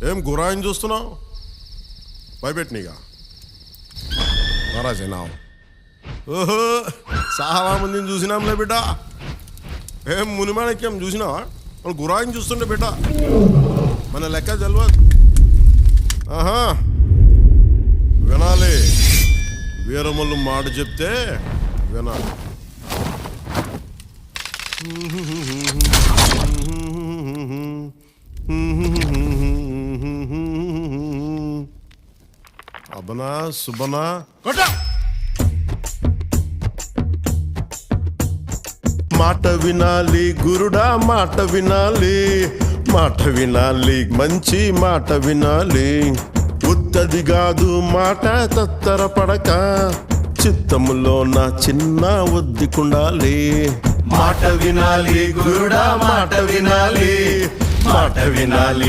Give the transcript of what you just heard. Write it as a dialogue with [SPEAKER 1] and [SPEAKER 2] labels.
[SPEAKER 1] ఏం గురాయిని చూస్తున్నావు? భయపెట్టినీగా మహారాజేనా? ఓహో, చాలా మందిని చూసినాంలే బిడ్డ. ఏం మునిమాణిక్యం చూసినావా? వాళ్ళు గురాయిని చూస్తుండే బిడ్డ, మన లెక్క తెలియదు. ఆహా, వినాలి. వీరమల్లు మాట చెప్తే వినాలి. అబనా సుబనా కొట్ట. మాట వినాలి గురుడా, మాట వినాలి, మాట వినాలి, మంచి మాట వినాలి. ఉత్తది కాదు మాట తత్తర పడక, చిత్తములో నా చిన్న ఒద్దికుండాలి. మాట వినాలి గురుడా, మాట వినాలి, మాట వినాలి.